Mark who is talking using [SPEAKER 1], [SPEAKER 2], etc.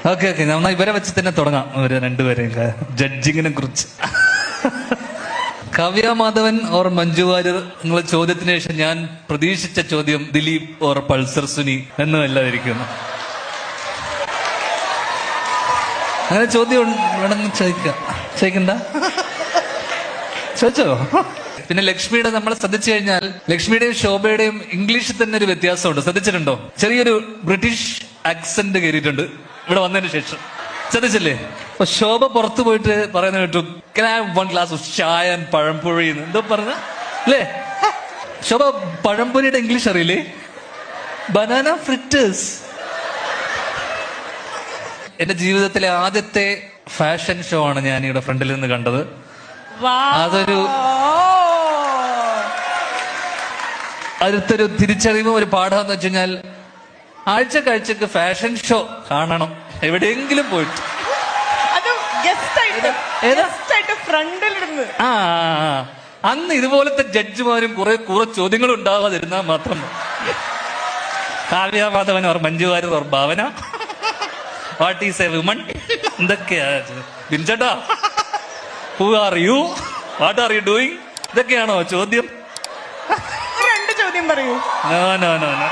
[SPEAKER 1] Okay okay, നമ്മൾ ഇവരെ വെച്ച് തന്നെ തുടങ്ങാം. ഇവര് രണ്ടുപേരെയും ജഡ്ജിങ്ങിനെ കുറിച്ച്. കാവ്യ മാധവൻ ഓർ മഞ്ജു വാര്യർ എന്നുള്ള ചോദ്യത്തിന് ശേഷം ഞാൻ പ്രതീക്ഷിച്ച ചോദ്യം ദിലീപ് ഓർ പൾസർ സുനി എന്നുമല്ലാതിരിക്കുന്നു. അങ്ങനെ ചോദ്യം വേണമെന്ന് ചോദിക്കണ്ട, ചോദിച്ചോ. പിന്നെ ലക്ഷ്മിയുടെ നമ്മൾ ശ്രദ്ധിച്ചു കഴിഞ്ഞാൽ ലക്ഷ്മിയുടെയും ശോഭയുടെയും ഇംഗ്ലീഷിൽ തന്നെ ഒരു വ്യത്യാസമുണ്ട്. ശ്രദ്ധിച്ചിട്ടുണ്ടോ? ചെറിയൊരു ബ്രിട്ടീഷ് ആക്സെന്റ് കയറിയിട്ടുണ്ട് ഇവിടെ വന്നതിന് ശേഷം. ശ്രദ്ധിച്ചില്ലേ? അപ്പൊ ശോഭ പുറത്തു പോയിട്ട് പറയുന്ന കേട്ടു, "Can I have one glass of chai and പഴംപൊഴി" എന്തോ പറഞ്ഞ അല്ലേ? ശോഭ പഴംപൊരിയുടെ ഇംഗ്ലീഷ് അറിയില്ലേ? Banana fritters. എന്റെ ജീവിതത്തിലെ ആദ്യത്തെ ഫാഷൻ ഷോ ആണ് ഞാൻ ഇവിടെ ഫ്രണ്ടിൽ നിന്ന് കണ്ടത്. അതൊരു അടുത്തൊരു തിരിച്ചറിവും ഒരു പാഠം എന്ന് വെച്ച് കഴിഞ്ഞാൽ ആഴ്ചക്കാഴ്ചക്ക് ഫാഷൻ ഷോ കാണണം എവിടെയെങ്കിലും പോയിട്ട്. ആ അന്ന് ഇതുപോലത്തെ ജഡ്ജിമാരും കുറെ ചോദ്യങ്ങളും ഉണ്ടാകാതിരുന്നാൽ മാത്രം. Kavya Madhavan or Manju Warrier or Bhavana, what is a woman, എന്തൊക്കെയാ ബിൻചേട്ടാ, who are you, what are you doing, ഇതൊക്കെയാണോ ചോദ്യം?
[SPEAKER 2] രണ്ട് ചോദ്യം പറയൂ.
[SPEAKER 1] No no no no